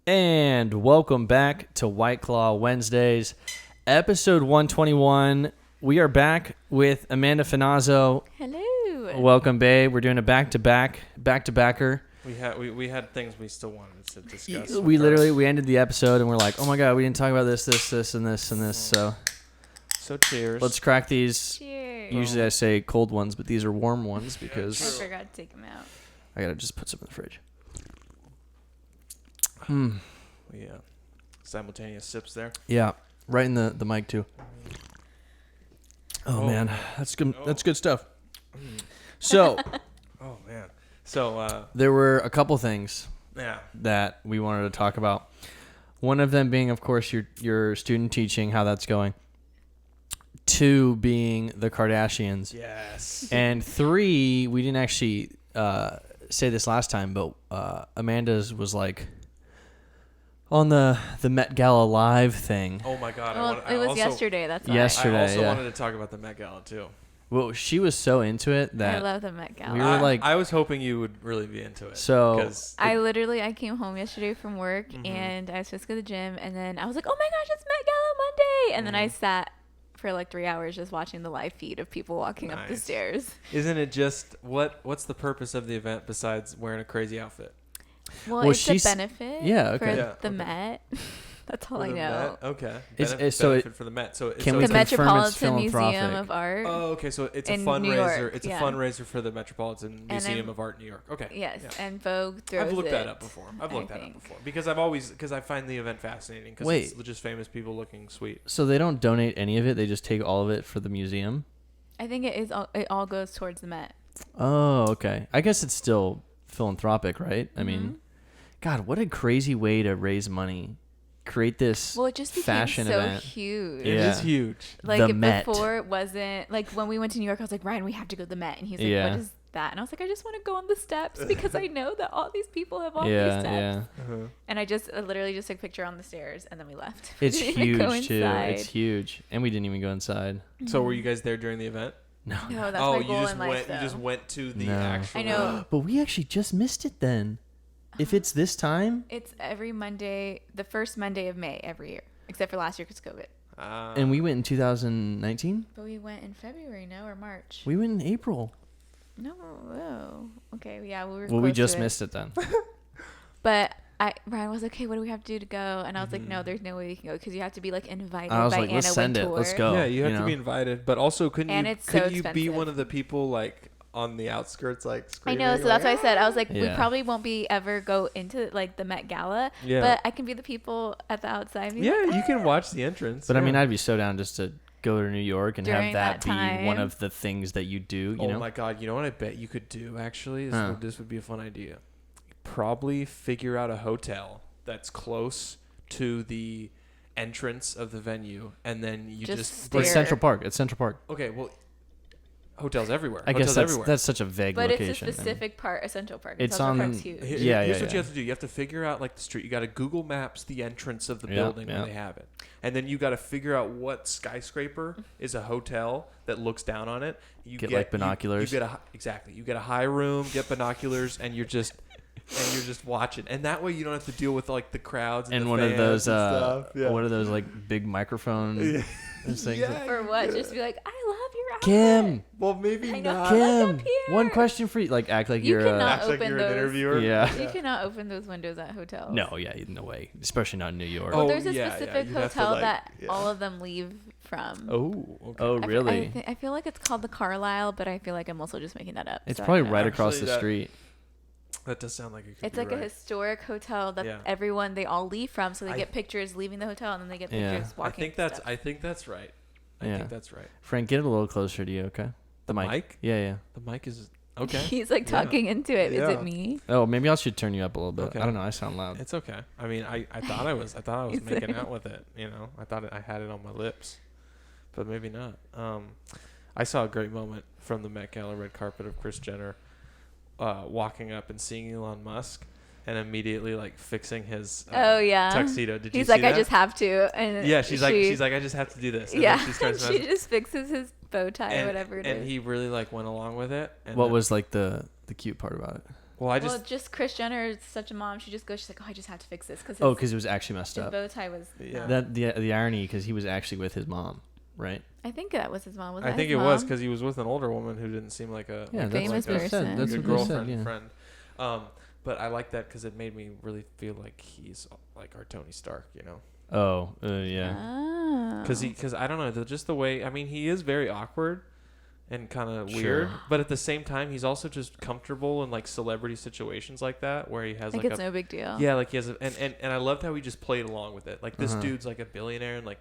And welcome back to White Claw Wednesdays, episode 121. We are back with Amanda Finazzo. Hello. Welcome, babe. We're doing a back-to-backer. We had things we still wanted to discuss. We ended the episode and we're like, oh my god, we didn't talk about this, and this. So cheers. Let's crack these. Cheers. Usually I say cold ones, but these are warm ones because I forgot to take them out. I gotta just put some in the fridge. Simultaneous sips there. Yeah, right in the mic too. Oh man, that's good. That's good stuff. So, oh man. So there were a couple things yeah that we wanted to talk about. One of them being, of course, your student teaching, how that's going. 2 being the Kardashians. Yes. And 3, we didn't actually say this last time, but Amanda's was like on the Met Gala live thing. Oh my god. Well, it was yesterday. That's why. Yesterday. I also yeah. wanted to talk about the Met Gala too. Well, she was so into it that I love the Met Gala. we were like, I was hoping you would really be into it. So I came home yesterday from work and I was supposed to go to the gym and then I was like, oh my gosh, it's Met Gala Monday, and then I sat for like 3 hours just watching the live feed of people walking up the stairs. Isn't it just what's the purpose of the event besides wearing a crazy outfit? Well, it's a benefit for the Met. That's all I know. Met? Okay. Benefit for the Met. So can the we Metropolitan Museum of Art. Oh, okay. So it's a fundraiser. It's a fundraiser for the Metropolitan Museum of Art in New York. Okay. Yes, and Vogue throws I've looked it, that up before. Because I find the event fascinating because it's just famous people looking sweet. So they don't donate any of it; they just take all of it for the museum. I think it all goes towards the Met. Oh, okay. I guess it's still philanthropic, right? I mean, God, what a crazy way to raise money. Create this it just became fashion so event. huge. It is huge. Like the Met. Before it wasn't like when we went to New York I was like, Ryan, we have to go to the Met, and he's like, what is that? And I was like, I just want to go on the steps because I know that all these people have walked these steps. And I literally just took a picture on the stairs and then we left. It's huge too. It's huge, and we didn't even go inside. So were you guys there during the event? No, that's my goal in life. You just went to the actual. I know, but we actually just missed it then. If it's this time, it's every Monday, the first Monday of May every year, except for last year because COVID. And we went in 2019. But we went in February, or March. We went in April. No, okay, yeah, we were. Well, we just missed it then. But Ryan was like, okay, what do we have to do to go? And I was like, no, there's no way we can go because you have to be like invited by like, Anna let's send Wintour. it. Let's go. Yeah, you have to be invited, but also could you be one of the people like on the outskirts like screaming? I know, so that's why I said I was like, we probably won't be ever go into like the Met Gala, but I can be the people at the outside. You can watch the entrance. But I mean, I'd be so down just to go to New York and during have that be one of the things that you do. You know? My God, you know what I bet you could do actually? This would be a fun idea. Probably figure out a hotel that's close to the entrance of the venue, and then you just it's Central Park. It's Central Park. Okay, well. Hotels everywhere. I guess that's such a vague location. But it's a specific part of Central Park. It's Central on. Park's huge. Here's what you have to do. You have to figure out like the street. You got to Google Maps the entrance of the building where they have it, and then you got to figure out what skyscraper is a hotel that looks down on it. You get like binoculars. You get a high room. Get binoculars, and you're just watching, and that way you don't have to deal with like the crowds and one of those one of those like big microphone things. For what? Just be like, I love your outfit. Kim. Well, maybe not. Kim, one question for you. Like, act like you're an interviewer. Yeah. You cannot open those windows at hotels. No, no way. Especially not in New York. Well, there's a specific hotel that all of them leave from. Oh, okay. Oh, really? I feel like it's called the Carlisle, but I feel like I'm also just making that up. It's probably right across the street. That does sound like it could it's be like a historic hotel that they all leave from, so they get pictures leaving the hotel and then they get pictures walking. I think that's right. I think that's right. Frank, get it a little closer to you, okay? The mic? Yeah. The mic is okay. He's like talking into it. Is it me? Oh, maybe I should turn you up a little bit. Okay. I don't know. I sound loud. It's okay. I mean, I thought I was making out with it. You know, I thought I had it on my lips, but maybe not. I saw a great moment from the Met Gala red carpet of Kris Jenner walking up and seeing Elon Musk and immediately like fixing his tuxedo. Did you see that? He's like, I just have to. And yeah, she's like, I just have to do this. And yeah, she just fixes his bow tie or whatever it is. And he really like went along with it. And what was like the cute part about it? Well, just Kris Jenner is such a mom. She just goes. She's like, oh, I just had to fix this because it was actually messed up. His bow tie was. Yeah. That the irony because he was actually with his mom, right? I think that was his mom. I think it was because he was with an older woman who didn't seem like a famous person. That's a what girlfriend friend. But I like that because it made me really feel like he's like our Tony Stark, you know. Oh, yeah. Because I don't know, just the way. I mean, he is very awkward and kind of weird, but at the same time, he's also just comfortable in like celebrity situations like that, where he has like it's no big deal. Yeah, like he has, and I loved how he just played along with it. Like this dude's like a billionaire and like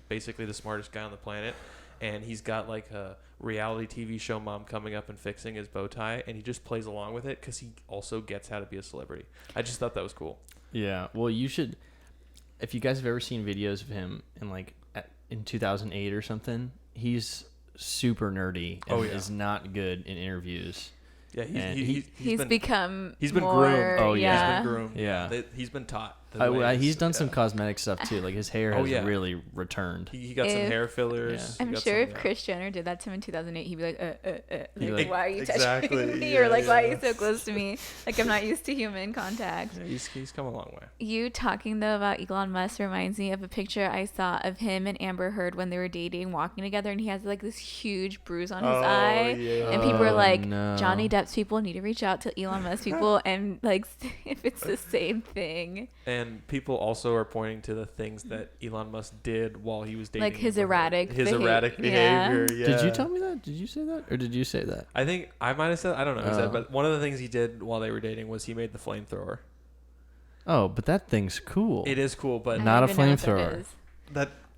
basically the smartest guy on the planet, and he's got like a reality TV show mom coming up and fixing his bow tie, and he just plays along with it because he also gets how to be a celebrity. I just thought that was cool. Yeah, well, you should. If you guys have ever seen videos of him in 2008 or something, he's super nerdy and is not good in interviews. Yeah, he's been more, groomed. Oh yeah, he's been groomed. Yeah, he's been taught. He's done some cosmetic stuff too. Like his hair has really returned. He got some hair fillers. I'm sure if Kris Jenner did that to him in 2008, he'd be like, why are you touching me? Yeah, or like, why are you so close to me? Like, I'm not used to human contact. Yeah, he's come a long way. You talking though about Elon Musk reminds me of a picture I saw of him and Amber Heard when they were dating, walking together, and he has like this huge bruise on his eye. Yeah. And people are like, Johnny Depp's people need to reach out to Elon Musk people and like see if it's the same thing. And people also are pointing to the things that Elon Musk did while he was dating. Like his erratic behavior. Yeah. Did you tell me that? Did you say that? Or did you say that? I think I might have said, I don't know who said, but one of the things he did while they were dating was he made the flamethrower. Oh, but that thing's cool. It is cool, but not a flamethrower.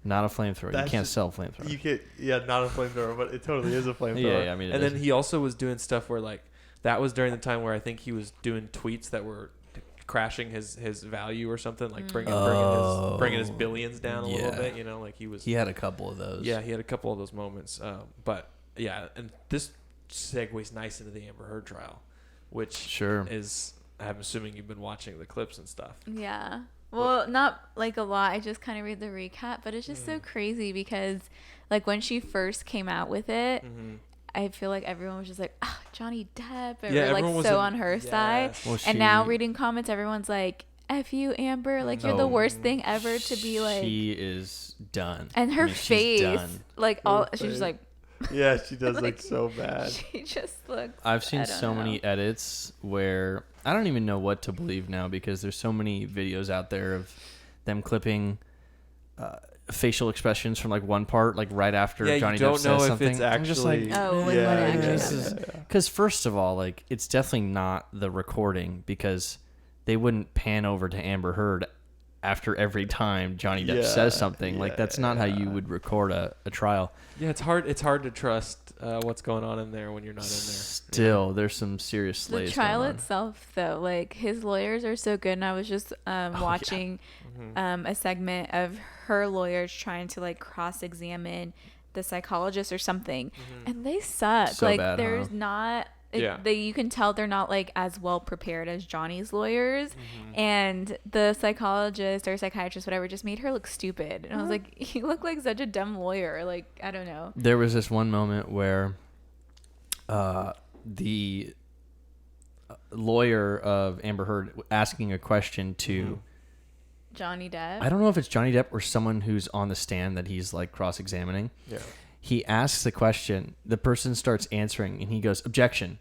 Not a flamethrower. You can't sell flamethrower. You can't. Yeah, not a flamethrower, but it totally is a flamethrower. Yeah, I mean, and then he also was doing stuff where like that was during the time where I think he was doing tweets that were crashing his value or something, like bringing his billions down a little bit, you know, like he had a couple of those. Yeah, he had a couple of those moments. But yeah, and this segues nice into the Amber Heard trial, which is, I'm assuming you've been watching the clips and stuff. Yeah. Well, not like a lot. I just kind of read the recap, but it's just so crazy because like when she first came out with it, I feel like everyone was just like, oh, Johnny Depp, and we're like so on her side. Well, and now reading comments, everyone's like, F you, Amber, like you're the worst thing ever to be like. She is done. And her face, like she's just like. Yeah, she does look so bad. She just looks. I've seen so many edits where I don't even know what to believe now because there's so many videos out there of them clipping facial expressions from like one part, like right after Johnny Depp says something. It's actually, I'm just like, because first of all, like it's definitely not the recording because they wouldn't pan over to Amber Heard after every time Johnny Depp says something. Like that's not how you would record a trial. Yeah, it's hard to trust what's going on in there when you're not in there. Still, there's some serious slays. The trial itself, though, like his lawyers are so good. And I was just watching a segment of her lawyers trying to like cross-examine the psychologist or something, and they suck. So like bad, there's not. You can tell they're not like as well prepared as Johnny's lawyers, and the psychologist or psychiatrist, whatever, just made her look stupid. And I was like, you look like such a dumb lawyer. Like I don't know. There was this one moment where the lawyer of Amber Heard asking a question to Johnny Depp. I don't know if it's Johnny Depp or someone who's on the stand that he's like cross-examining. Yeah. He asks the question, the person starts answering, and he goes, objection.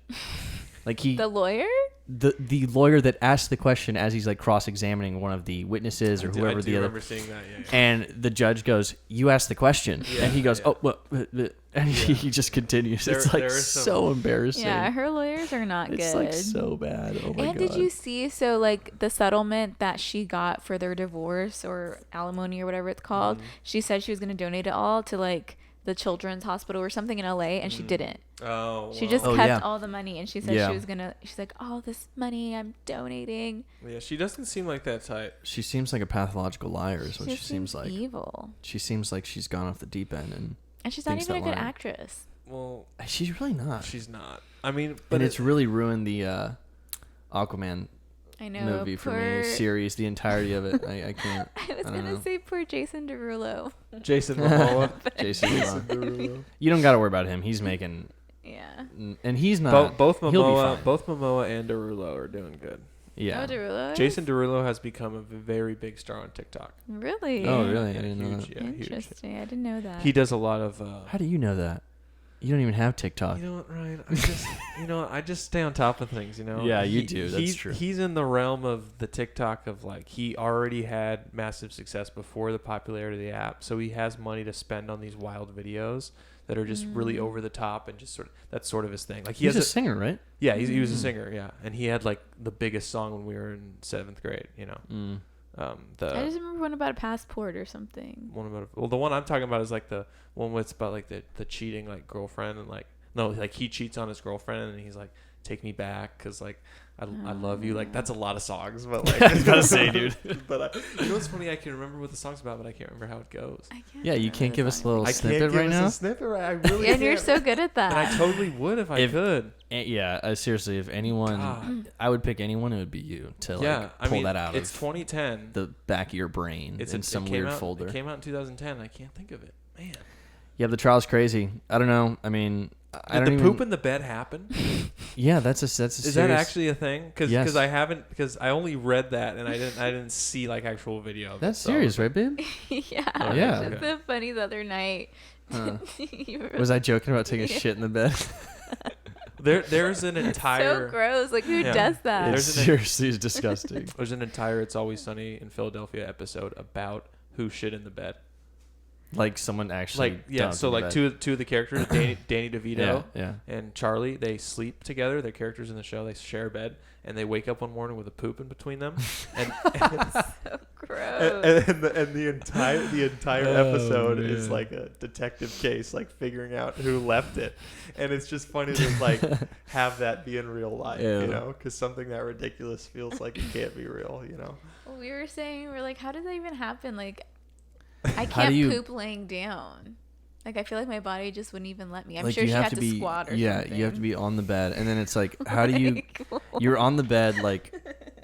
Like the lawyer? The lawyer that asked the question as he's like cross-examining one of the witnesses or whoever the other. I remember seeing that, yeah. And the judge goes, you asked the question. And he goes, oh, well, and he just continues. It's like so embarrassing. Yeah, her lawyers are not good. It's like so bad. Oh my God. And did you see, so like the settlement that she got for their divorce or alimony or whatever it's called, she said she was going to donate it all to like the children's hospital or something in LA, and she didn't. Oh, wow. She just kept all the money, and she said she was gonna. She's like, all this money I'm donating. Yeah, she doesn't seem like that type. She seems like a pathological liar, is what she seems like. Evil. She seems like she's gone off the deep end, and she's not even a good actress. Well, she's really not. She's not. I mean, but it's really ruined the Aquaman. I know, movie for me, series, the entirety of it. I can't. I was gonna say poor Jason Derulo. Jason Momoa. Jason Derulo. You don't got to worry about him. He's making Yeah. And he's not. Both Momoa and Derulo are doing good. Yeah. Oh, Derulo? Jason Derulo has become a very big star on TikTok. Really? Oh, really? I Yeah, didn't know that. huge. Yeah, Interesting. huge. I didn't know that. He does a lot of. How do you know that? You don't even have TikTok. You know what, Ryan? I just stay on top of things. Yeah, you do. That's true. He's in the realm of the TikTok of like he already had massive success before the popularity of the app, so he has money to spend on these wild videos that are just really over the top and just that's sort of his thing. Like he's a singer, right? Yeah, he was a singer. Yeah, and he had like the biggest song when we were in 7th grade. I just remember one about a passport or something. The one I'm talking about is like the one where it's about like the cheating like girlfriend and like no, like he cheats on his girlfriend and he's like, take me back because like I love you. Like that's a lot of songs, but like I was about to say, dude. But you know what's funny? I can remember what the song's about, but I can't remember how it goes. Yeah, you can't give us a little snippet right now. I can't give us a snippet right. I really and you're so good at that. And I totally would if I could. Yeah, seriously, if anyone, I would pick anyone. It would be you to pull that out. It's 2010. The back of your brain. It's in some weird folder. It came out in 2010. I can't think of it, man. Yeah, the trial's crazy. I don't know. I mean, Did the poop in the bed happen? Yeah, that's a Is serious... that actually a thing? Because yes. I only read that and I didn't see like actual video. That's serious, right, babe? Yeah. Oh, yeah. It's so funny the other night. Was I joking about taking a shit in the bed? There's an entire... so gross. Like, who does that? It's seriously disgusting. There's an entire It's Always Sunny in Philadelphia episode about who shit in the bed. Like someone actually... So like two of the characters, Danny DeVito yeah. and Charlie, they sleep together. They're characters in the show. They share a bed. And they wake up one morning with a poop in between them. And so gross. And the entire episode is like a detective case, like figuring out who left it. And it's just funny to like have that be in real life, you know, because something that ridiculous feels like it can't be real, you know. Well, we were saying, we're like, how does that even happen? Like, I can't poop laying down. Like, I feel like my body just wouldn't even let me. I'm sure she had to squat or something. Yeah, you have to be on the bed. And then it's like, how do you... You're on the bed, like,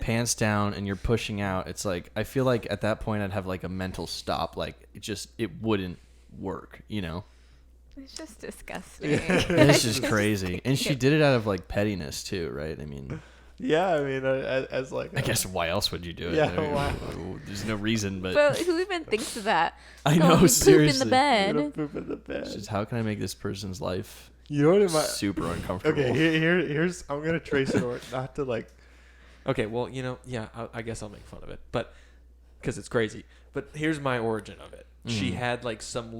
pants down, and you're pushing out. It's like, I feel like at that point I'd have, like, a mental stop. Like, it wouldn't work, you know? It's just disgusting. It's just crazy. And she did it out of, like, pettiness, too, right? I mean... Yeah, I mean, as like... I guess why else would you do it? Yeah, I mean, why? There's no reason, but... But who even thinks of that? I know, seriously. Poop in the bed. Poop in the bed. It's just, how can I make this person's life super uncomfortable? Okay, here's... I'm going to trace it, or not to, like... Okay, well, you know, yeah, I guess I'll make fun of it, but... Because it's crazy. But here's my origin of it. She had, like, some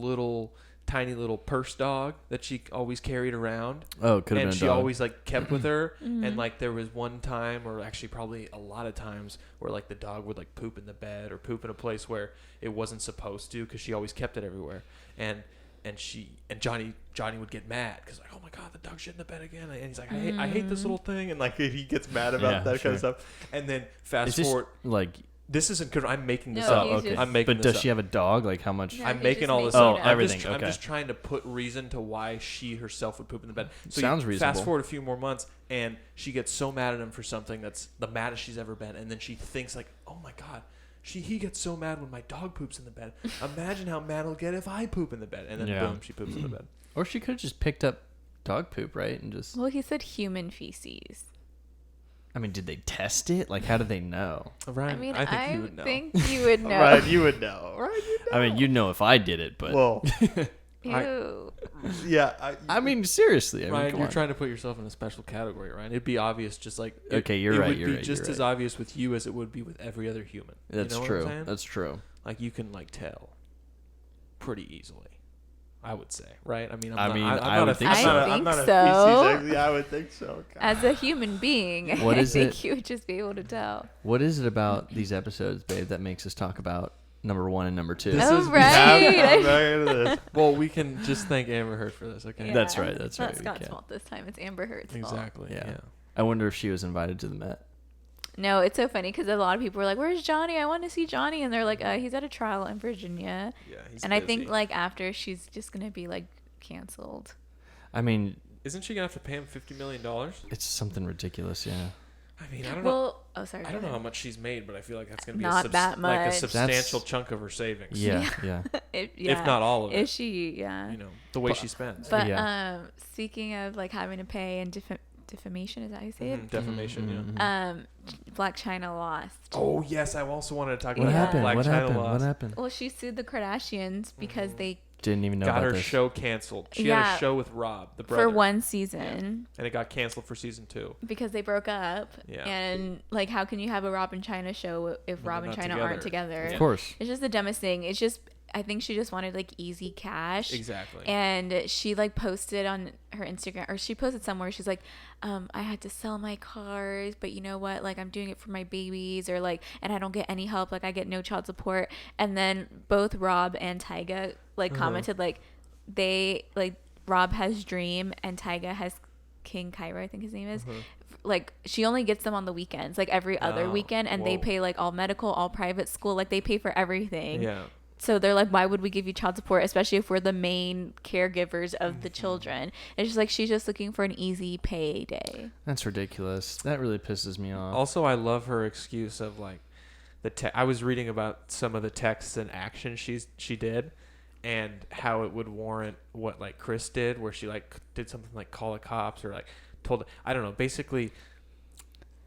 tiny little purse dog that she always carried around. Oh, could have been a dog. And she always like kept with her. And like there was one time, or actually probably a lot of times, where like the dog would like poop in the bed or poop in a place where it wasn't supposed to, because she always kept it everywhere. And Johnny would get mad because like, oh my god, the dog shit in the bed again. And he's like, I hate this little thing. And like he gets mad about that kind of stuff. And then fast forward, like. This isn't because I'm making this No, up. okay. I'm making But this does up. she have a dog? Like how much? No, I'm making all this up. up. Everything. I'm just trying to put reason to why she herself would poop in the bed. So Sounds reasonable. Fast forward a few more months, and she gets so mad at him for something that's the maddest she's ever been, and then she thinks like, oh my god, he gets so mad when my dog poops in the bed. Imagine how mad he'll get if I poop in the bed. And then boom, she poops in the bed. Or she could have just picked up dog poop, right? And just... Well, he said human feces. I mean, did they test it? Like, how did they know? Ryan, I mean, I think you would know. think you would know. Ryan, you would know. I mean, you'd know if I did it, but... Well... Ew. I mean, seriously. Ryan, you're trying to put yourself in a special category, Ryan. It'd be obvious, just like... Okay, you're right. It would be just as obvious with you as it would be with every other human. That's you know true. What I'm saying? That's true. Like, you can, like, tell pretty easily. I would say, right? I mean, I I'm would think so. I'm not a feces. I would think so. God. As a human being, What is I think you would just be able to tell. What is it about these episodes, babe, that makes us talk about number 1 and number 2? Right. Well, we can just thank Amber Heard for this, okay? Yeah. That's right. It's not Scott's fault this time. It's Amber Heard's fault. Exactly. Yeah. I wonder if she was invited to the Met. No, it's so funny because a lot of people were like, "Where's Johnny? I want to see Johnny," and they're like, "He's at a trial in Virginia." Yeah, he's and busy. I think like after she's just gonna be like canceled. I mean, isn't she gonna have to pay him $50 million? it's something ridiculous, yeah. I mean, I don't know. Well, sorry. I don't know how much she's made, but I feel like that's going to be not that much. like a substantial chunk of her savings. Yeah. If not all of it. If she, the way she spends. But speaking of like having to pay and defamation, is that how you say it? Defamation, Black China lost. Oh yes, I also wanted to talk about Black China lost. What happened? Well, she sued the Kardashians because they didn't even know got about her this. show canceled. She had a show with Rob, the brother, for one season, and it got canceled for season 2 because they broke up. And like, how can you have a Rob and China show if Rob and China aren't together? Of course, it's just the dumbest thing. It's just, I think she just wanted like easy cash. Exactly. And she like posted on her Instagram, or she posted somewhere, she's like, I had to sell my cars, but you know what? Like, I'm doing it for my babies, or like, and I don't get any help. Like, I get no child support. And then both Rob and Tyga like commented like, they like, Rob has Dream and Tyga has King Cairo, I think his name is. Like, she only gets them on the weekends, like every other weekend, and they pay like all medical, all private school, like they pay for everything. So they're like, why would we give you child support, especially if we're the main caregivers of the children? It's just like, she's just looking for an easy payday. That's ridiculous. That really pisses me off. Also, I love her excuse of like I was reading about some of the texts and actions she did, and how it would warrant what like Chris did, where she like did something like call the cops, or like told, I don't know, basically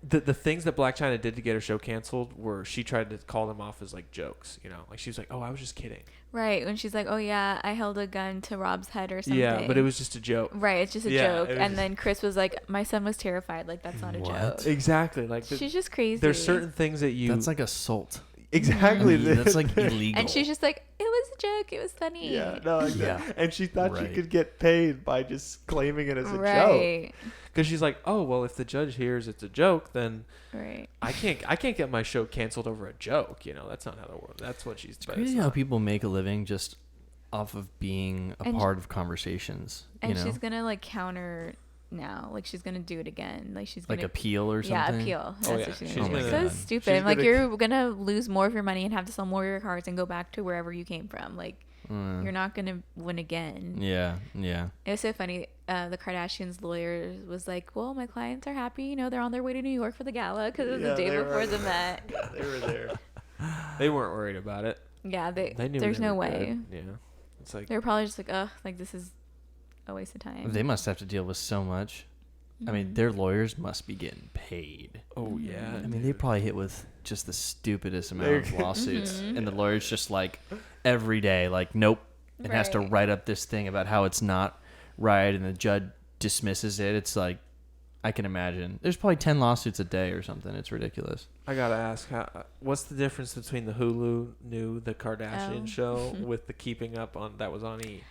the things that Blac Chyna did to get her show canceled were, she tried to call them off as like jokes, like she was like, oh, I was just kidding. Right, when she's like, oh yeah, I held a gun to Rob's head or something. Yeah, but it was just a joke. Right, it's just a joke. And then Chris was like, my son was terrified. Like, that's not a joke. Exactly. Like, she's just crazy. There's certain things that that's like assault. Exactly. That's like illegal. And she's just like, it was a joke. It was funny. Yeah, no, and she thought she could get paid by just claiming it as a joke. Because she's like, oh, well, if the judge hears it's a joke, then I can't get my show canceled over a joke. That's not how the world. That's what she's. It's crazy how people make a living just off of being a part of conversations. And she's gonna like counter now. Like, she's gonna do it again. Like, she's gonna like appeal or something. Yeah, appeal. Oh, That's what she's gonna do. So stupid. Like, you're gonna lose more of your money and have to sell more of your cars and go back to wherever you came from. Like, you're not gonna win again. Yeah. It was so funny. The Kardashians' lawyer was like, well, my clients are happy. They're on their way to New York for the gala because it was the day before the Met. Yeah, they were there. They weren't worried about it. Yeah, they knew there's no way. Yeah, it's like, they were probably just like, ugh, like, this is a waste of time. They must have to deal with so much. I mean, their lawyers must be getting paid. Oh yeah. I mean, they probably hit with just the stupidest amount of lawsuits, and the lawyer's just like every day, like, nope, and has to write up this thing about how it's not right, and the judge dismisses it. It's like, I can imagine there's probably 10 lawsuits a day or something. It's ridiculous. I gotta ask, what's the difference between the Hulu the Kardashian show with the Keeping Up on that was on E?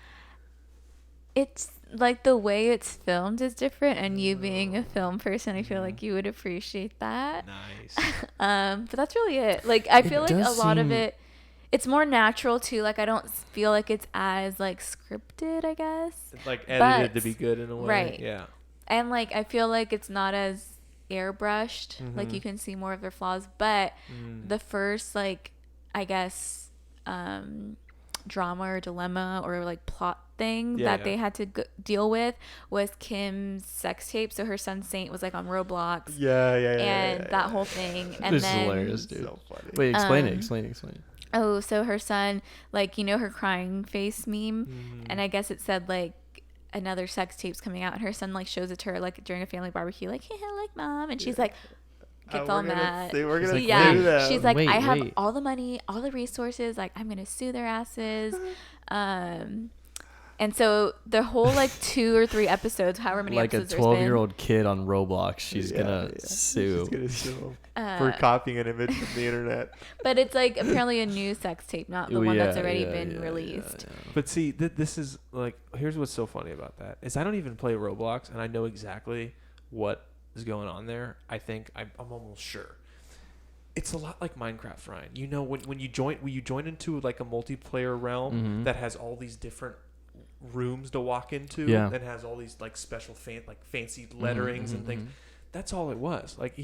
It's like the way it's filmed is different, and you being a film person, I feel like you would appreciate that. Nice. But that's really it. Like, I feel like a lot of it, it's more natural too. Like, I don't feel like it's as like scripted, I guess. It's like edited to be good in a way. Right. Yeah. And like, I feel like it's not as airbrushed. Like, you can see more of their flaws. But the first, like, I guess, drama or dilemma or like plot thing they had to deal with was Kim's sex tape. So her son Saint was like on Roblox. And that whole thing. And this then, is hilarious, dude. So funny. Wait, explain it. Oh, so her son, like, her crying face meme, and I guess it said like another sex tape's coming out, and her son like shows it to her like during a family barbecue, like, hey, like, mom, and she's like, gets all mad. We're gonna sue them. She's like, wait, I have all the money, all the resources, like, I'm gonna sue their asses. And so the whole like 2 or 3 episodes, however many like episodes a 12-year-old kid on Roblox, she's gonna sue. She's gonna sue him for copying an image from the internet. But it's like apparently a new sex tape, not the one that's already been released. But see, this is like, here's what's so funny about that is I don't even play Roblox, and I know exactly what is going on there. I think I'm almost sure. It's a lot like Minecraft, Ryan. When you join into like a multiplayer realm that has all these different rooms to walk into and has all these like special fancy letterings and things. That's all it was. Like,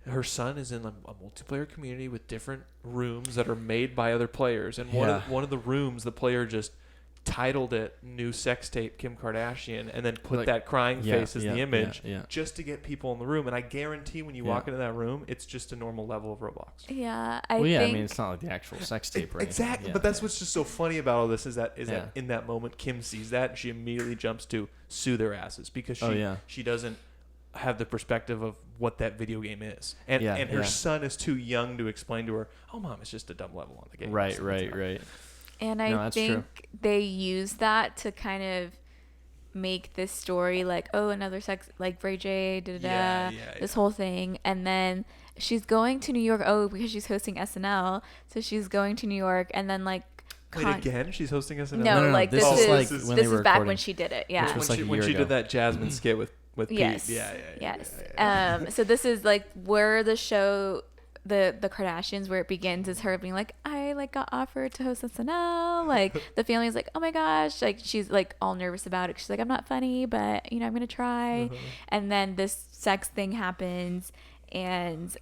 her son is in a multiplayer community with different rooms that are made by other players, and one of the rooms the player just titled it "New Sex Tape Kim Kardashian" and then put that crying face as the image just to get people in the room. And I guarantee when you walk into that room, it's just a normal level of Roblox. Yeah, I mean, it's not like the actual sex tape, right? Exactly, but that's what's just so funny about all this is that in that moment Kim sees that and she immediately jumps to sue their asses because she doesn't have the perspective of what that video game is, and her son is too young to explain to her, "Oh, mom, it's just a dumb level on the game." Right. And I think they use that to kind of make this story like, oh, another sex, like Ray J, this whole thing. And then she's going to New York, because she's hosting SNL. So she's going to New York, and then like. Wait, again? She's hosting SNL? No, like this is back when she did it. Yeah. When she did that Jasmine skit with Pete. Yes. Yes. So this is like where the show. The Kardashians, where it begins, is her being like, I like got offered to host SNL. Like the family's like, oh my gosh, like she's like all nervous about it. She's like, I'm not funny, but I'm gonna try. And then this sex thing happens, and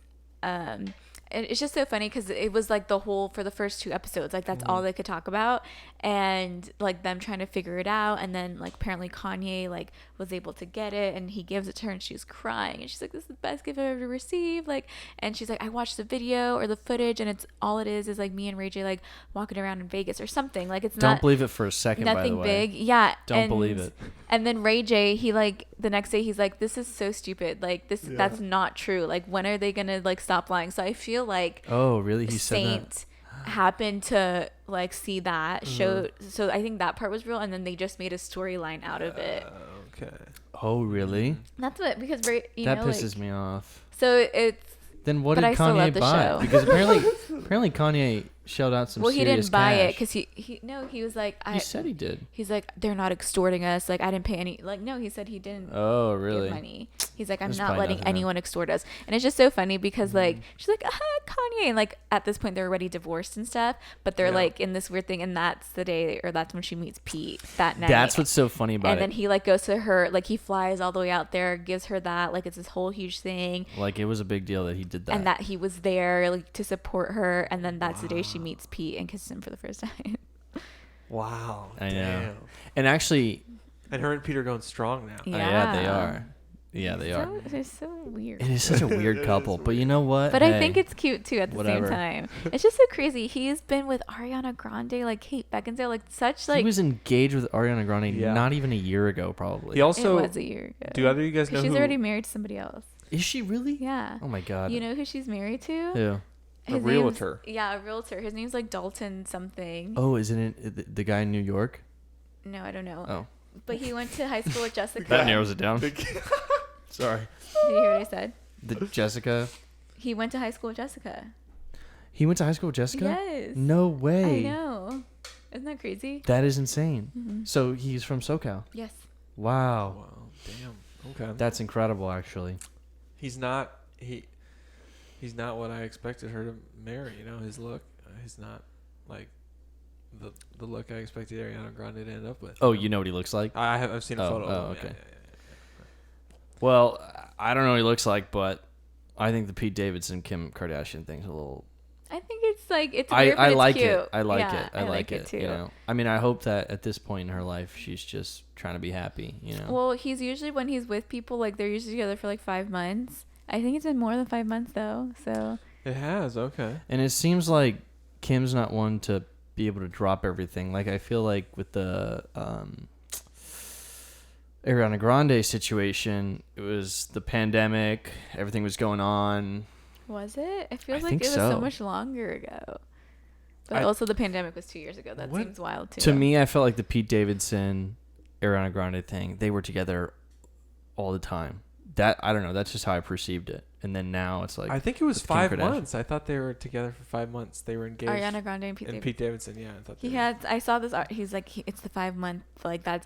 it's just so funny because it was like for the first 2 episodes, like that's all they could talk about, and like them trying to figure it out. And then like apparently Kanye like was able to get it, and he gives it to her, and she's crying, and she's like, this is the best gift I've ever received. Like, and she's like, I watched the video or the footage, and it's all it is like me and Ray J like walking around in Vegas or something. Like it's don't believe it for a second. Nothing by the way. Big. Yeah. Don't believe it. And then Ray J, he like the next day he's like, this is so stupid. Like this, that's not true. Like when are they gonna like stop lying? So I feel like really he said that happened to like see that show. So I think that part was real, and then they just made a storyline out of it. Okay. Oh really? That's what, because that pisses me off. So it's. Then what did Kanye buy? Because apparently Kanye shelled out some serious cash. Well, he didn't buy it because he was like, he said he did. He's like, they're not extorting us. Like I didn't pay any. Like no, he said he didn't. Oh really? Give money. He's like, I'm not letting anyone extort us. And it's just so funny because like she's like, Kanye, and like at this point they're already divorced and stuff, but they're like in this weird thing, and that's the day, or that's when she meets Pete that night. That's what's so funny about it. And then he like goes to her, like he flies all the way out there, gives her that, like it's this whole huge thing. Like it was a big deal that he did that, and that he was there like to support her, and then that's the day she meets Pete and kisses him for the first time. Wow. I know. And actually, and her and Pete are going strong now. Yeah, they are. Yeah, they are. They're so weird. It is such a weird couple, but you know what? But I think it's cute too at the same time. It's just so crazy. He's been with Ariana Grande, like Kate Beckinsale, like such like. He was engaged with Ariana Grande not even a year ago, probably. He also. It was a year ago. Do either of you guys know she's already married to somebody else? Is she really? Yeah. Oh my God. You know who she's married to? Who? A realtor. Yeah, a realtor. His name's like Dalton something. Oh, isn't it the guy in New York? No, I don't know. Oh. But he went to high school with Jessica. That narrows it down. Sorry. Did you hear what I said? Jessica. He went to high school with Jessica. He went to high school with Jessica? Yes. No way. I know. Isn't that crazy? That is insane. Mm-hmm. So he's from SoCal? Yes. Wow. Wow. Damn. Okay. That's incredible, actually. He's not what I expected her to marry. You know, his look. He's not like the look I expected Ariana Grande to end up with. Oh, you know what he looks like? I've seen a photo. Oh, okay. Yeah. Well, I don't know what he looks like, but I think the Pete Davidson Kim Kardashian thing's a little. I think it's like it's weird, but I like it's cute. it. I like it. I like it too. You know, I mean, I hope that at this point in her life, she's just trying to be happy. You know. Well, he's usually, when he's with people, like they're usually together for like 5 months. I think it's been more than 5 months though. So. It has, okay. And it seems like Kim's not one to be able to drop everything. Like I feel like with the Ariana Grande situation, it was the pandemic, everything was going on. Was it? It feels like it was so much longer ago. But also the pandemic was 2 years ago. That seems wild too. To me, I felt like the Pete Davidson, Ariana Grande thing, they were together all the time. That, I don't know, that's just how I perceived it. And then now it's like, I think it was 5 months. I thought they were together for 5 months. They were engaged. Ariana Grande and Pete Davidson. Yeah, I thought I saw this. He's like, it's the 5 month. Like that's,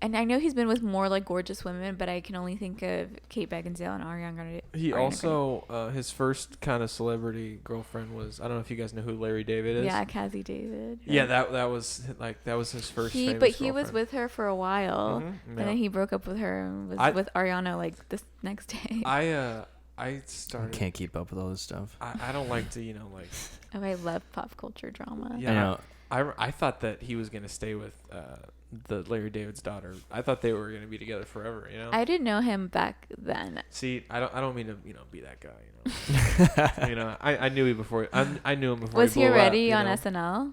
and I know he's been with more like gorgeous women, but I can only think of Kate Beckinsale and Ariana Grande. He also, his first kind of celebrity girlfriend was, I don't know if you guys know who Larry David is. Yeah, Cassie David. Right? Yeah, that was his first. But he was with her for a while, and then he broke up with her and was with Ariana like this next day. I started. I can't keep up with all this stuff. I don't like to, like. Oh, I love pop culture drama. Yeah. I thought that he was gonna stay with the Larry David's daughter. I thought they were gonna be together forever. You know. I didn't know him back then. See, I don't mean to be that guy. You know. I knew him before. I knew him before. Was he already on SNL?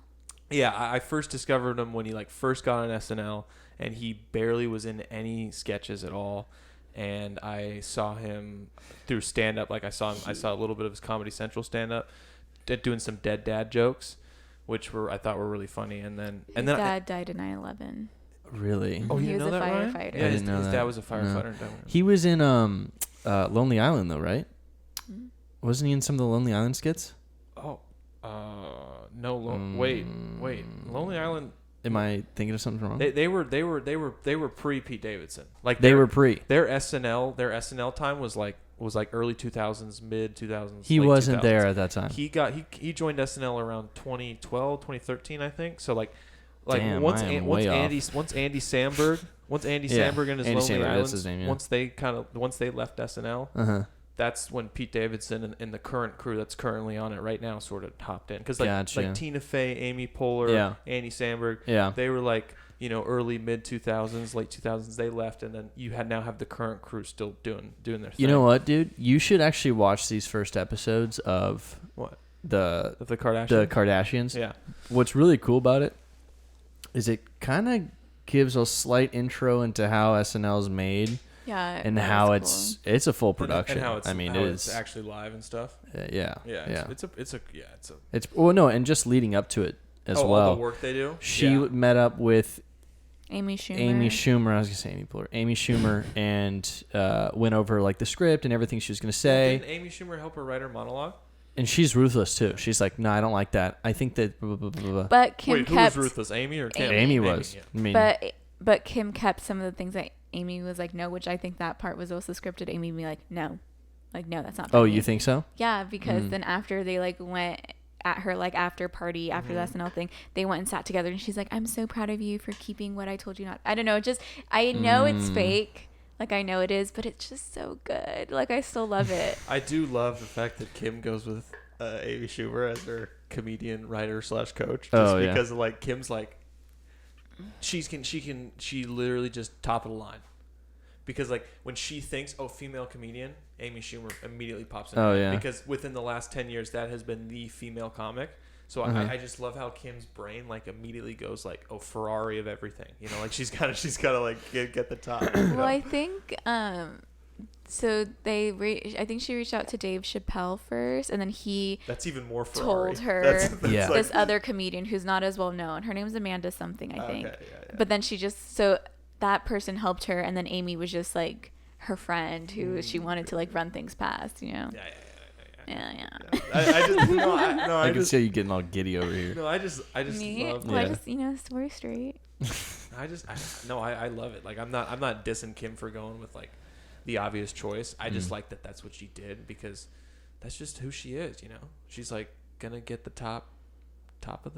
Yeah, I first discovered him when he first got on SNL, and he barely was in any sketches at all. And I saw him through stand up. I saw a little bit of his Comedy Central stand up, doing some dead dad jokes, which I thought were really funny. And then his dad died in 9/11. Really? Oh, he you was know a that, firefighter. Ryan? Yeah, his dad was a firefighter. No. He was in Lonely Island though, right? Mm-hmm. Wasn't he in some of the Lonely Island skits? Oh, no. Wait. Lonely Island. Am I thinking of something wrong? They were pre Pete Davidson. They were pre. Their SNL time was early 2000s, mid 2000s. He wasn't 2000s. There at that time. He joined SNL around 2012, 2013, I think. So Damn, once Andy Samberg and his Lonely Islands, once they left SNL, that's when Pete Davidson and the current crew that's currently on it right now sort of hopped in, because like Tina Fey, Amy Poehler, Andy Samberg, they were early mid 2000s, late 2000s. They left, and then you now have the current crew still doing their thing. You know what, dude? You should actually watch these first episodes of the Kardashians. The Kardashians. Yeah. What's really cool about it is it kind of gives a slight intro into how SNL is made. Yeah, and how it's a full production. And how it's, it is actually live and stuff. It's and just leading up to it as well. All the work they do. She met up with Amy Schumer. I was gonna say Amy Poehler. Amy Schumer, and went over the script and everything she was gonna say. Didn't Amy Schumer help her write her monologue? And she's ruthless too. She's like, no, I don't like that. I think that. Blah, blah, blah, blah. But Kim who was ruthless? Amy or Kim? Amy was. Yeah. I mean, but Kim kept some of the things that Amy was like, no, which I think that part was also scripted. Amy would be like, no, that's not funny. Oh, you think so? Yeah, because then after they went at her after party after the SNL thing, they went and sat together, and she's like, I'm so proud of you for keeping what I told you not. I don't know, just I know it's fake. I know it is, but it's just so good. I still love it. I do love the fact that Kim goes with Amy Schumer as her comedian, writer / coach. Just because Kim's she literally just top of the line. Because when she thinks, female comedian, Amy Schumer immediately pops in. Because within the last 10 years, that has been the female comic. So I just love how Kim's brain immediately goes Ferrari of everything. She's gotta get the top. Well, I think so I think she reached out to Dave Chappelle first, and then that's even more Ferrari. Told her this other comedian who's not as well known. Her name's Amanda something, I think. But then that person helped her, and then Amy was just her friend who she wanted to run things past, Yeah. I can see you getting all giddy over here. No, I just love. Well, I just we're straight. I love it. I'm not dissing Kim for going with the obvious choice. I just like that that's what she did, because that's just who she is. She's gonna get the top of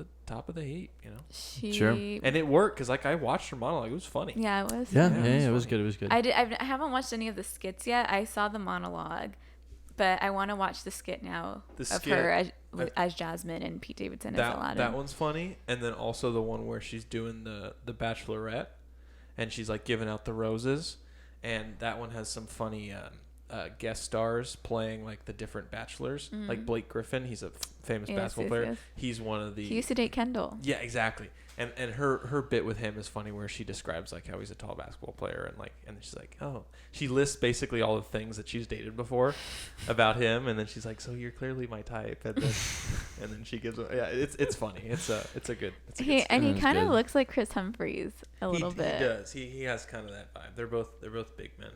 the heap. Sure. And it worked, because I watched her monologue. It was funny. Yeah, it was. Yeah, it was good. It was good. I haven't watched any of the skits yet. I saw the monologue, but I want to watch the skit now her as Jasmine and Pete Davidson as Aladdin. That one's funny, and then also the one where she's doing the Bachelorette, and she's giving out the roses, and that one has some funny guest stars playing the different bachelors, Blake Griffin. He's a famous basketball player. Yes. He's one of the. He used to date Kendall. Yeah, exactly. And her bit with him is funny, where she describes how he's a tall basketball player, and she's she lists basically all the things that she's dated before about him, and then she's so you're clearly my type, and then she gives it's funny. It's a good. He kind of looks like Chris Humphries a little bit. He does. He has kind of that vibe. They're both big men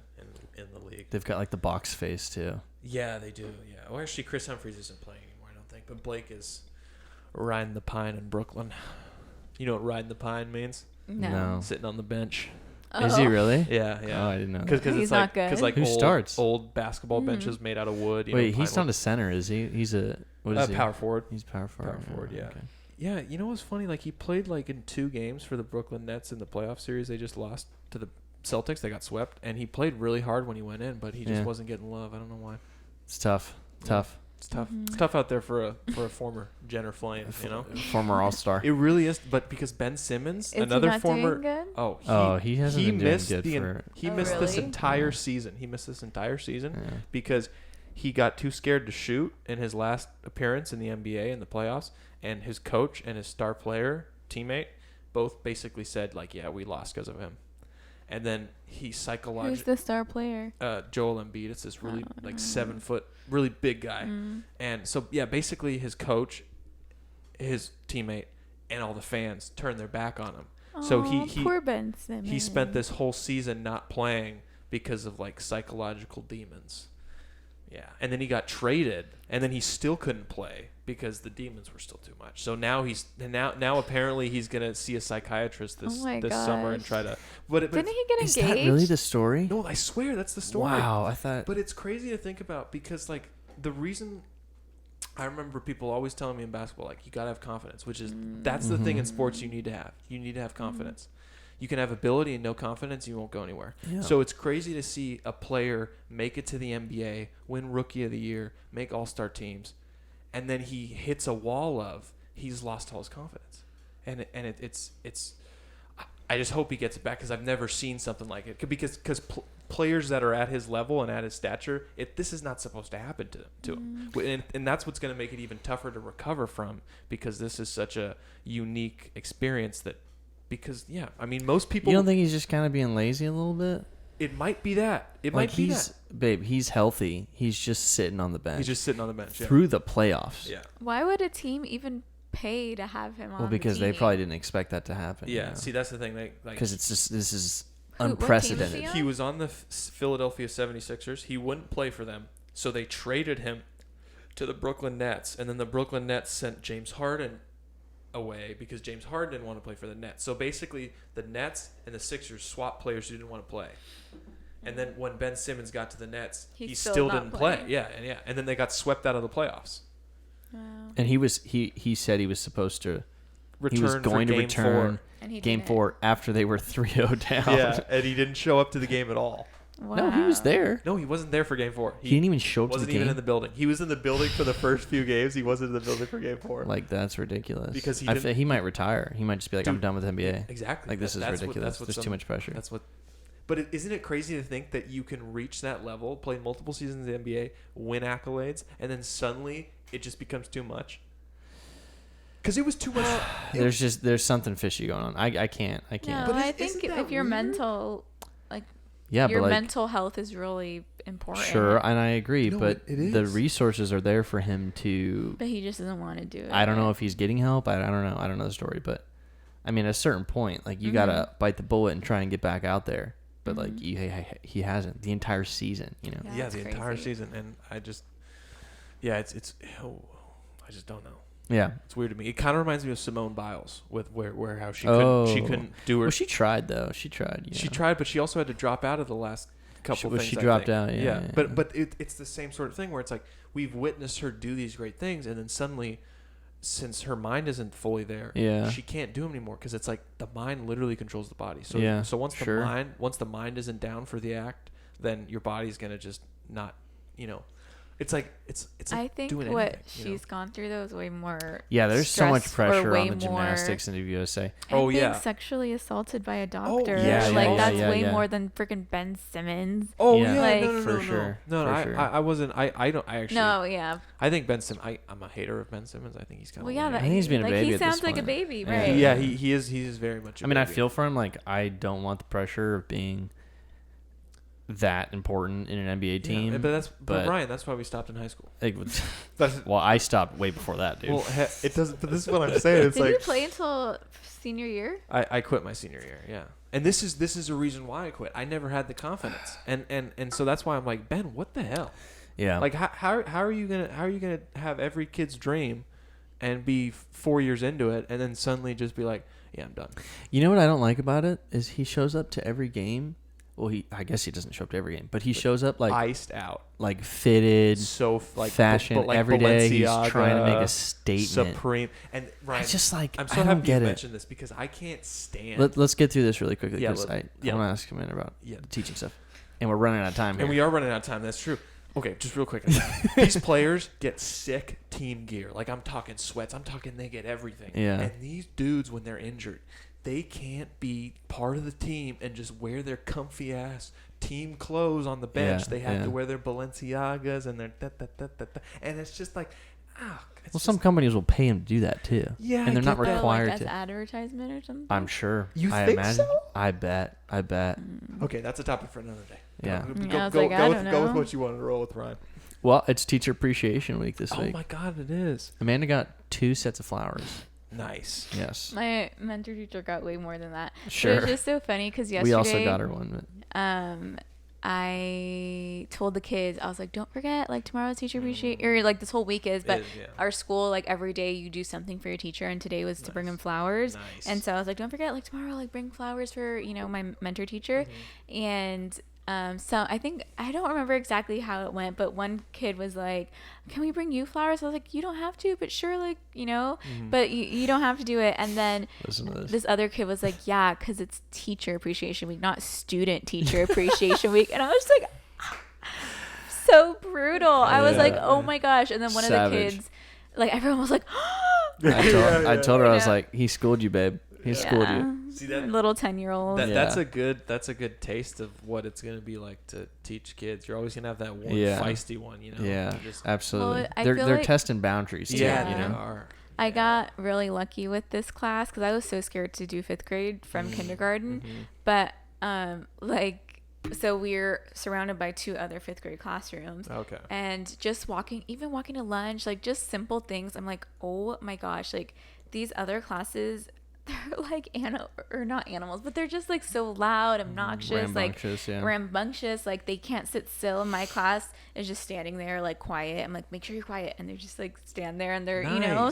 in the league. They've got the box face too. Yeah, they do. Yeah. Well, actually, Chris Humphries isn't playing anymore, I don't think, but Blake is riding the pine in Brooklyn. You know what riding the pine means? No. Sitting on the bench. Oh. Is he really? Yeah. Oh, I didn't know. Because he's not good. Who starts? Old basketball benches made out of wood. Wait, he's not a center, is he? He's a power forward. He's power forward. Power forward. Yeah. Okay. Yeah. You know what's funny? He played in 2 games for the Brooklyn Nets in the playoff series. They just lost to the Celtics. They got swept, and he played really hard when he went in, but he just wasn't getting love. I don't know why. It's tough. Tough. It's tough. It's tough out there for a former Jenner Flame, former All-Star. It really is, but because Ben Simmons, is another he not former, doing good? He hasn't been doing good he missed really? this entire season. He missed this entire season because he got too scared to shoot in his last appearance in the NBA in the playoffs, and his coach and his star player teammate both basically said like, yeah, we lost because of him. And then he psychologically... Who's the star player? Joel Embiid. It's this really 7 foot, really big guy. And so, yeah, basically his coach, his teammate, and all the fans turned their back on him. So he poor Ben Simmons. He spent this whole season not playing because of like psychological demons. Yeah. And then he got traded, and then he still couldn't play because the demons were still too much. So now now apparently he's gonna see a psychiatrist this summer and try to. But didn't he get engaged? Is that really the story? No, I swear that's the story. Wow, I thought. But it's crazy to think about because like the reason. I remember people always telling me in basketball like you gotta have confidence, which is that's the thing in sports you need to have. You need to have confidence. You can have ability and no confidence, you won't go anywhere. Yeah. So it's crazy to see a player make it to the NBA, win Rookie of the Year, make All-Star teams, and then he hits a wall of he's lost all his confidence, and it's I just hope he gets it back because I've never seen something like it because players that are at his level and at his stature, this is not supposed to happen to him, and that's what's going to make it even tougher to recover from because this is such a unique experience that. Because, yeah, I mean, most people... You don't think he's just kind of being lazy a little bit? It might be that. It might be that. Babe, he's healthy. He's just sitting on the bench. He's just sitting on the bench, yeah. Through the playoffs. Yeah. Why would a team even pay to have him on Well, because the team? they probably didn't expect that to happen. Yeah, see, that's the thing. Because it's just, this is unprecedented. Was he was on the Philadelphia 76ers. He wouldn't play for them, so they traded him to the Brooklyn Nets, and then the Brooklyn Nets sent James Harden away because James Harden didn't want to play for the Nets. So basically the Nets and the Sixers swapped players who didn't want to play. And then when Ben Simmons got to the Nets, he still didn't play. Yeah. And then they got swept out of the playoffs. Wow. And he said he was supposed to return. He was going to return game 4 after they were 3-0 down. Yeah, and he didn't show up to the game at all. Wow. No, he was there. No, he wasn't there for game 4. He didn't even show up to the game. Wasn't even in the building. He was in the building for the first few games. He wasn't in the building for game 4. Like, that's ridiculous. Because he might retire. He might just be like, I'm done with NBA. Exactly. Like, this is ridiculous. There's too much pressure. But isn't it crazy to think that you can reach that level, play multiple seasons in the NBA, win accolades, and then suddenly it just becomes too much? Because it was too much. There's something fishy going on. I can't. No, but I think if you're mental, yeah, your mental health is really important. Sure, and I agree, but the resources are there for him to. But he just doesn't want to do it. I don't know if he's getting help. I don't know. I don't know the story, but I mean, at a certain point, like you gotta bite the bullet and try and get back out there. But like he hasn't the entire season, you know. Yeah, the entire season, and I just, I just don't know. Yeah, it's weird to me. It kind of reminds me of Simone Biles with how she couldn't do her. Well, she tried though. She tried. She tried, but she also had to drop out of the last couple things. She dropped out. Yeah. But it's the same sort of thing where it's like we've witnessed her do these great things, and then suddenly, since her mind isn't fully there, she can't do them anymore because it's like the mind literally controls the body. So so once the mind isn't down for the act, then your body's gonna just not, It's like I think doing what anything, she's gone through though is way more. Yeah, there's so much pressure on the more, gymnastics in the USA. Being sexually assaulted by a doctor. That's way more than freaking Ben Simmons. Oh yeah, no, for sure. No, I wasn't. I don't. I actually. No, yeah. I think Ben Simmons. I'm a hater of Ben Simmons. I think he's kind of. Well, yeah, I think he's being a baby. He at this sounds like point. a baby, right? Yeah, he is. He is very much. I mean, I feel for him. Like, I don't want the pressure of being that important in an NBA team. But Ryan, that's why we stopped in high school. Well, I stopped way before that, dude. Well, it doesn't. But this is what I'm saying. It's Did like you play until senior year? I quit my senior year. Yeah, and this is a reason why I quit. I never had the confidence, and so that's why I'm like, Ben, what the hell? Yeah. Like how are you gonna have every kid's dream, and be 4 years into it, and then suddenly just be like, yeah, I'm done. You know what I don't like about it is he shows up to every game. Well, I guess he doesn't show up to every game, but he shows up like iced out, like fitted, so like fashion like every day. He's Balenciaga, trying to make a statement. Supreme, and Ryan, I just like I'm so I happy don't get you it. mentioned this because I can't stand. Let's get through this really quickly because I want to yeah. ask Amanda about the teaching stuff, and we're running out of time here. And we are running out of time. That's true. Okay, just real quick. These players get sick team gear. Like, I'm talking sweats. I'm talking they get everything. Yeah. And these dudes, when they're injured, they can't be part of the team and just wear their comfy ass team clothes on the bench. They have to wear their Balenciagas and their and it's just like, some companies will pay them to do that too. Yeah, and they're not like required as to. advertisement or something. I'm sure. I think so? I bet. Okay, that's a topic for another day. Yeah. Go with what you wanted to roll with, Ryan. Well, it's Teacher Appreciation Week this week. Oh my God, it is. Amanda got 2 sets of flowers. Nice. Yes. My mentor teacher got way more than that. Sure. But it was just so funny because yesterday we also got her one. But. I told the kids, I was like, don't forget, like, tomorrow's teacher appreciation, or like this whole week is, but our school, like, every day you do something for your teacher, and today was to bring them flowers. Nice. And so I was like, don't forget, like, tomorrow, like, bring flowers for, you know, my mentor teacher. And so I think, I don't remember exactly how it went, but one kid was like, can we bring you flowers? I was like, you don't have to, but sure, like, you know, but you don't have to do it. And then this other kid was like, yeah, because it's Teacher Appreciation Week, not Student Teacher Appreciation Week. And I was just like, so brutal. I was like, oh my gosh. And then one of the kids, like, everyone was like, I told her, I was like, he schooled you, babe. He schooled you. See that little 10-year-old. That's a good taste of what it's gonna be like to teach kids. You're always gonna have that one feisty one, you know. Yeah, absolutely. Well, they're testing boundaries. Too, yeah, you know? they are. I got really lucky with this class because I was so scared to do 5th grade from kindergarten, but like, so we're surrounded by 2 other 5th grade classrooms. Okay. And just walking to lunch, like just simple things. I'm like, oh my gosh, like these other classes, they're like not animals, but they're just like so loud, obnoxious, rambunctious. Like they can't sit still. My class is just standing there like quiet. I'm like, make sure you're quiet, and they're just like stand there and they're you know.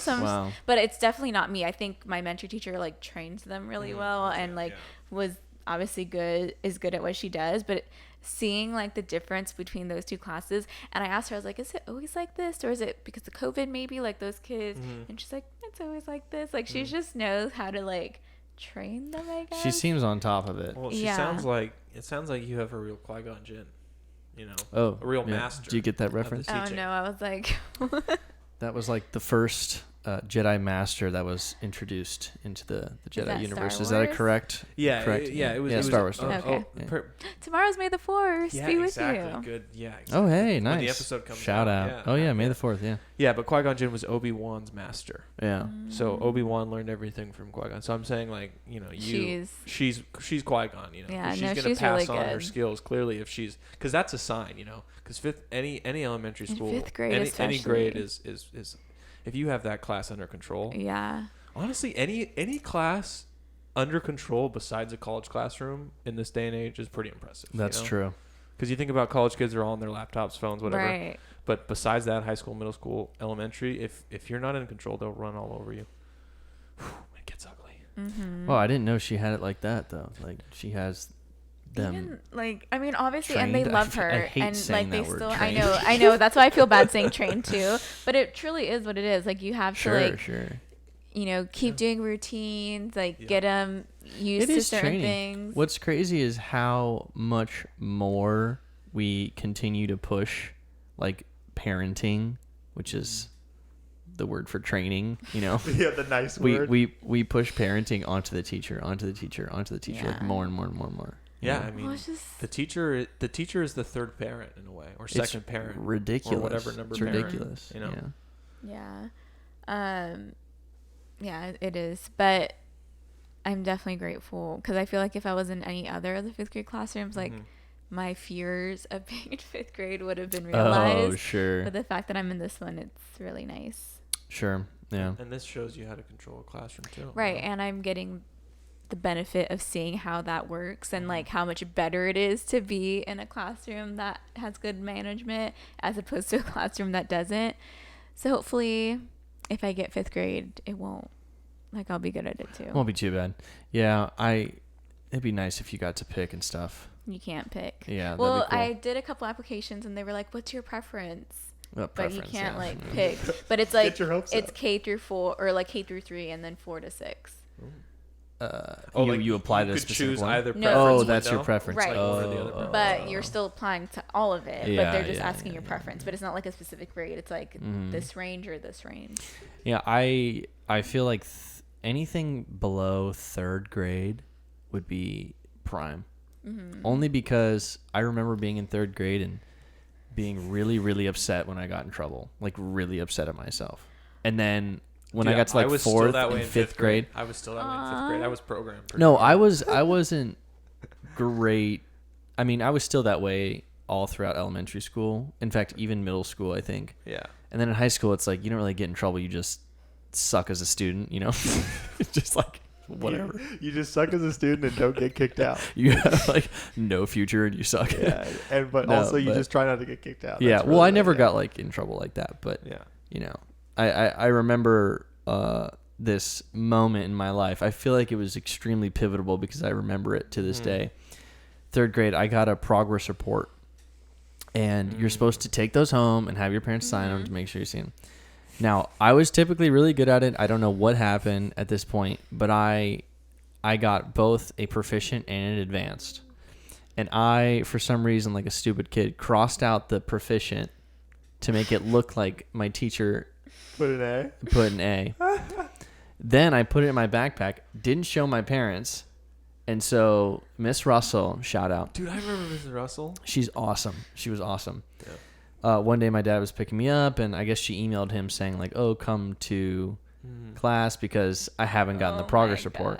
But it's definitely not me. I think my mentor teacher like trains them really well and like was obviously good at what she does, but seeing like the difference between those 2 classes, and I asked her, I was like, is it always like this, or is it because of COVID maybe, like those kids? And she's like, it's always like this. Like she just knows how to like train them, I guess. She seems on top of it. Well, sounds like you have a real Qui-Gon Jinn, you know. A real master. Do you get that reference? Oh no, I was like that was like the first Jedi Master that was introduced into the Jedi universe. Is that a correct? Yeah, correct? It was Star Wars. Okay. Tomorrow's May the 4th. Yeah, be with exactly. you. Good. Yeah. Exactly. Oh, hey, nice. When the episode comes Shout out. Yeah. May the 4th. Yeah. Yeah, but Qui-Gon Jinn was Obi-Wan's master. Yeah. So Obi-Wan learned everything from Qui-Gon. So I'm saying, like, you know, she's Qui-Gon. You know, yeah, she's gonna pass on her skills clearly if she's, because that's a sign, you know, because any elementary school, 5th grade any grade is if you have that class under control. Yeah. Honestly, any class under control besides a college classroom in this day and age is pretty impressive. That's true. Because you think about college kids are all on their laptops, phones, whatever. Right. But besides that, high school, middle school, elementary, if you're not in control, they'll run all over you. It gets ugly. Well, I didn't know she had it like that though. Like she has them. Even, like, I mean, obviously, trained. and they love her, I hate and saying like they that word, still. trained. I know. That's why I feel bad saying trained too. But it truly is what it is. Like you have to like, you know, keep doing routines, like get them used to certain things. What's crazy is how much more we continue to push, like parenting, which is the word for training, you know. Yeah, the nice word. We push parenting onto the teacher, like more and more and more and more. Yeah, I mean, the teacher is the third parent in a way, or second parent. Ridiculous. Or whatever number. It's parent, ridiculous. You know. Yeah. Yeah, it is. But I'm definitely grateful because I feel like if I was in any other of the 5th grade classrooms, like my fears of being in 5th grade would have been realized. Oh, sure. But the fact that I'm in this one, it's really nice. Sure. Yeah. And this shows you how to control a classroom too. Right, and I'm getting the benefit of seeing how that works and like how much better it is to be in a classroom that has good management as opposed to a classroom that doesn't. So hopefully if I get 5th grade, it won't, like, I'll be good at it too. Won't be too bad. Yeah, it'd be nice if you got to pick and stuff. You can't pick. Yeah. Well, cool. I did a couple applications and they were like, what's your preference? But you can't like pick. But it's like it's K through 4 or like K through 3 and then 4 to 6. you apply to a could specific choose one? either No. preference. Oh, that's your window. preference. Right. Like one or the other. But you're still applying to all of it. Yeah, but they're just yeah, asking yeah, your yeah. preference. But it's not like a specific grade. It's like this range or this range. Yeah, I feel like anything below 3rd grade would be prime. Only because I remember being in 3rd grade and being really, really upset when I got in trouble. Like, really upset at myself. And then when I got to like 4th and 5th grade. I was still that way in 5th grade. I was programmed. No, I wasn't great. I mean, I was still that way all throughout elementary school. In fact, even middle school, I think. Yeah. And then in high school, it's like you don't really get in trouble. You just suck as a student, you know? It's just like whatever. You just suck as a student and don't get kicked out. You have like no future and you suck. Yeah, but also you just try not to get kicked out. Yeah, That's well, really I never got like in trouble like that, but Yeah. you know, I remember this moment in my life. I feel like it was extremely pivotal because I remember it to this day. 3rd grade, I got a progress report, and you're supposed to take those home and have your parents sign them to make sure you see them. Now, I was typically really good at it. I don't know what happened at this point, but I got both a proficient and an advanced. And I, for some reason, like a stupid kid, crossed out the proficient to make it look like my teacher Put an A. put an A. Then I put it in my backpack, didn't show my parents. And so Miss Russell, shout out. Dude, I remember Mrs. Russell. She's awesome. She was awesome. Yeah. One day my dad was picking me up, and I guess she emailed him saying like, "Oh, come to class because I haven't gotten the progress report."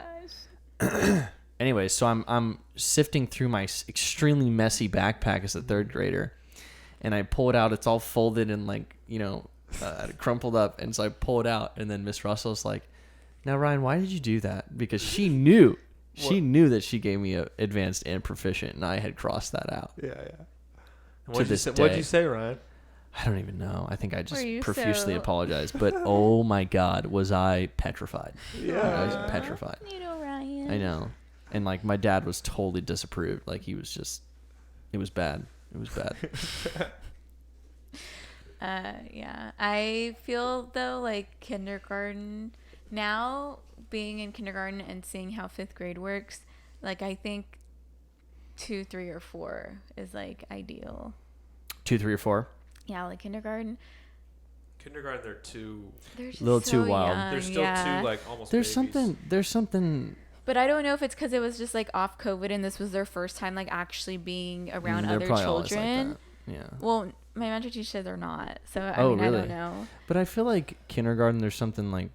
Anyway, so I'm sifting through my extremely messy backpack as a 3rd grader, and I pull it out. It's all folded and like crumpled up, and so I pull it out, and then Miss Russell's like, "Now Ryan, why did you do that?" Because she knew. She knew that she gave me a advanced and proficient, and I had crossed that out. Yeah. What'd you say, Ryan? I don't even know. I think I just Were you profusely so- apologized. But oh my God, was I petrified. Yeah. I was petrified. You know, Ryan. I know. And like my dad was totally disapproved. Like he was just, it was bad. It was bad. Yeah. I feel though like kindergarten now, being in kindergarten and seeing how 5th grade works, like I think 2, 3, or 4 is like ideal. 2, 3, or 4. Yeah, like kindergarten. Kindergarten, they're too. They're just Little so too wild. young, They're still too like almost. There's babies. something. But I don't know if it's because it was just like off COVID and this was their first time like actually being around They're other probably always like children. that. Yeah. Well, my mentor teacher said they're not. So I Oh, mean, really? I don't know. But I feel like kindergarten, there's something like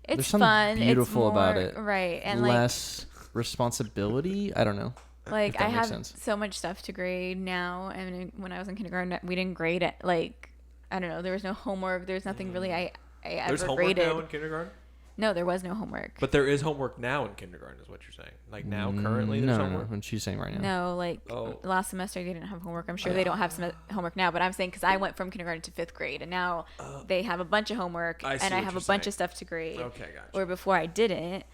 It's there's something fun. beautiful it's more, about it. Right. And less responsibility. I don't know. like if that I makes have sense. so much stuff to grade now. And when I was in kindergarten, we didn't grade it. Like, I don't know. There was no homework. There was nothing really I There's ever homework graded. now in kindergarten. No, there was no homework. But there is homework now in kindergarten, is what you're saying. Like now, currently, there's no, homework. what she's saying right now. No, like Oh. last semester they didn't have homework. I'm sure they don't have homework now, but I'm saying because I went from kindergarten to 5th grade, and now they have a bunch of homework, I see and I what have you're a bunch saying. of stuff to grade. Okay, gotcha. Where before I didn't.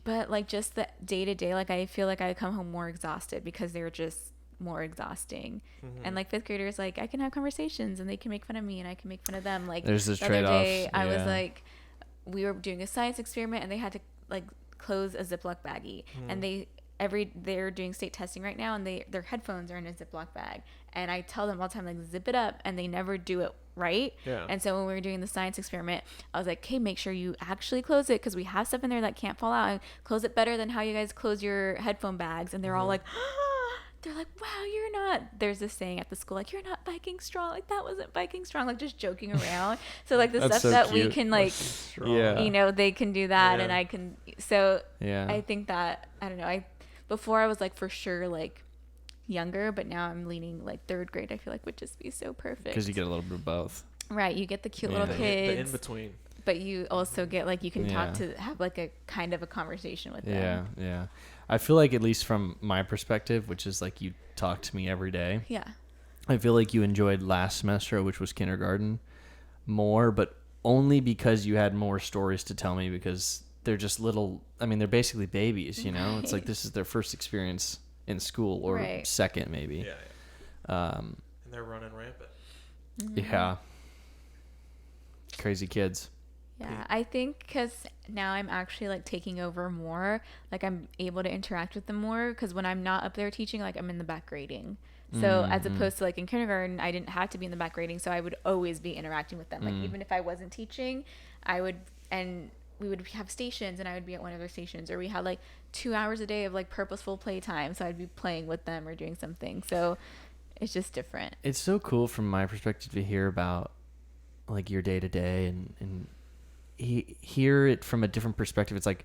But like just the day to day, like I feel like I come home more exhausted because they were just more exhausting. And like 5th graders, like I can have conversations and they can make fun of me and I can make fun of them. Like There's this the other trade-off, day, I was yeah. like, we were doing a science experiment and they had to like close a Ziploc baggie, and they're doing state testing right now, and their headphones are in a Ziploc bag, and I tell them all the time like zip it up, and they never do it right. Yeah. And so when we were doing the science experiment, I was like, okay, make sure you actually close it because we have stuff in there that can't fall out, and close it better than how you guys close your headphone bags. And they're all like, they're like, wow, you're not, there's this saying at the school, like, you're not Viking strong. Like, that wasn't Viking strong, like just joking around. So like the That's stuff so that we cute. can like, Yeah. you know, they can do that, Yeah. and I can. So Yeah. I think that, I don't know, before I was like for sure like younger, but now I'm leaning like 3rd grade. I feel like would just be so perfect Because you get a little bit of both. right. You get the cute Yeah. little The kids, in between. but you also get like you can talk Yeah. to have like a kind of a conversation with Yeah, them. yeah. I feel like, at least from my perspective, which is like you talk to me every day, Yeah. I feel like you enjoyed last semester, which was kindergarten, more, but only because you had more stories to tell me, because they're just little, I mean, they're basically babies, you know? It's like Right. this is their first experience in school, or Right. second maybe. Yeah, yeah. And they're running rampant. Yeah. Crazy kids. Yeah, I think because now I'm actually like taking over more, like I'm able to interact with them more, because when I'm not up there teaching, like I'm in the back grading. So as opposed to like in kindergarten, I didn't have to be in the back grading, so I would always be interacting with them. Like even if I wasn't teaching, I would, and we would have stations and I would be at one of their stations, or we had like 2 hours a day of like purposeful playtime, so I'd be playing with them or doing something. So it's just different. It's so cool from my perspective to hear about like your day to day and hear it from a different perspective. It's like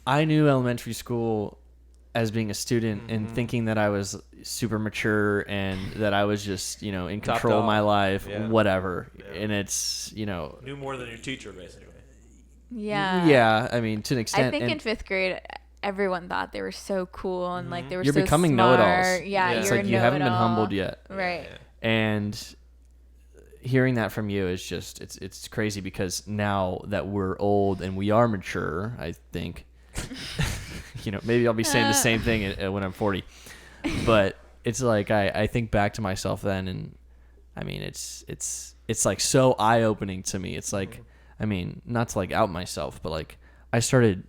I knew elementary school as being a student and thinking that I was super mature and that I was just, you know, in control of my life, whatever. Yeah. And it's, you know, knew more than your teacher basically. Yeah. Yeah, I mean, to an extent. I think in 5th grade, everyone thought they were so cool and like they were you're so becoming smart. know-it-alls. Yeah, it's you're like you haven't been humbled yet. Right. And hearing that from you is just it's crazy, because now that we're old and we are mature, I think, you know, maybe I'll be saying the same thing when I'm 40, but it's like I think back to myself then, and I mean it's like so eye-opening to me. It's like, I mean, not to like out myself, but like I started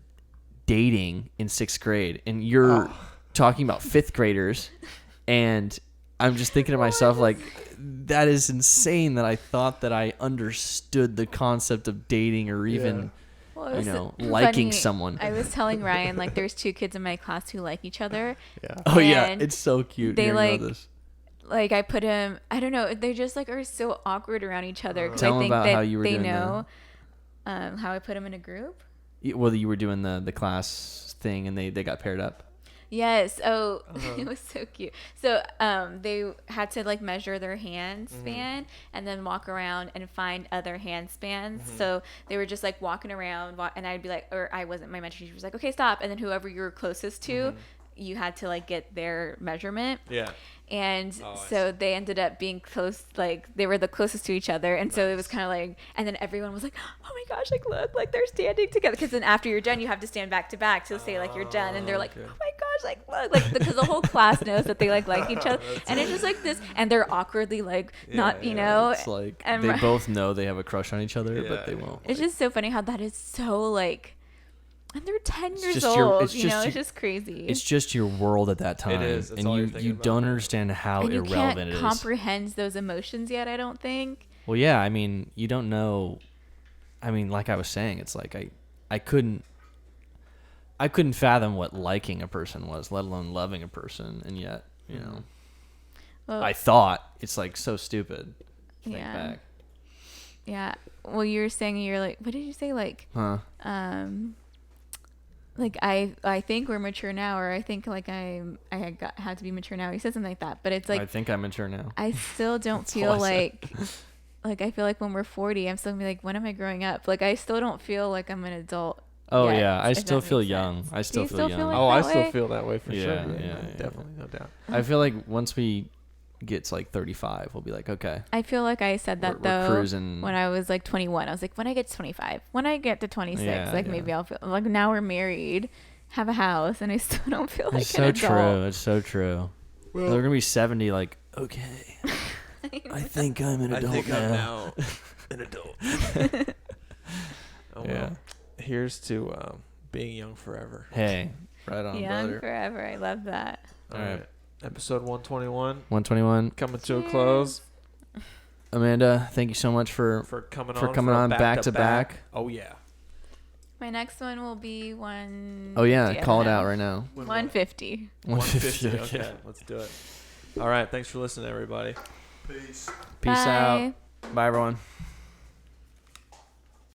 dating in 6th grade, and you're talking about 5th graders, and I'm just thinking to myself, like, that is insane that I thought that I understood the concept of dating or even, you know, liking someone. I was telling Ryan, like, there's 2 kids in my class who like each other. Yeah. Oh, yeah. It's so cute. They like I put him, I don't know, they just like are so awkward around each other. Tell I think about that how you were they doing know how I put them in a group. Well, you were doing the class thing and they got paired up. Yes. Oh, it was so cute. So they had to like measure their hand span and then walk around and find other hand spans. So they were just like walking around, and I'd be like, or I wasn't, my mentor teacher was like, okay, stop. And then whoever you were closest to, you had to like get their measurement. Yeah. And so they ended up being close, like they were the closest to each other. And so it was kind of like, and then everyone was like, oh my gosh, like look, like they're standing together. Because then after you're done, you have to stand back to back to say like you're done. And they're like, oh my gosh, like look, like because the whole class knows that they like each other. And it's just like this, and they're awkwardly like not, you know. It's like they both know they have a crush on each other, but they won't. It's just so funny how that is so like. And they're 10 years old, you know, it's just crazy. It's just your world at that time. It is. That's and you don't understand how and irrelevant it is. You can't comprehend those emotions yet, I don't think. Well, yeah, I mean, you don't know. I mean, like I was saying, it's like I couldn't fathom what liking a person was, let alone loving a person. And yet, you know, I thought it's like so stupid. Think back. Yeah. Well, you were saying you're like, what did you say? Like, like I think we're mature now, or I think like I had to be mature now. He said something like that, but it's like I think I'm mature now. I still don't feel like I feel like when we're 40, I'm still gonna be like, when am I growing up? Like I still don't feel like I'm an adult. Oh yet, yeah, I still feel young. I still feel young. Like I still feel that way for sure. Yeah, Definitely, no doubt. I feel like once we get to like 35, we'll be like, okay. I feel like I said that we're cruising. when I was like 21. I was like, when I get to 25, when I get to 26, maybe I'll feel like, now we're married, have a house, and I still don't feel like an adult. It's so true. Well, they're gonna be 70, like, okay, I think I'm an adult now. An adult. Well, here's to being young forever. Hey, right on, young brother. Forever. I love that. All right. Episode 121. 121. Coming to a close. Amanda, thank you so much for coming on back to back. Oh yeah. My next one will be one. Oh yeah, call it out right now. 150. 150. Okay, let's do it. All right, thanks for listening, everybody. Peace out. Bye, everyone.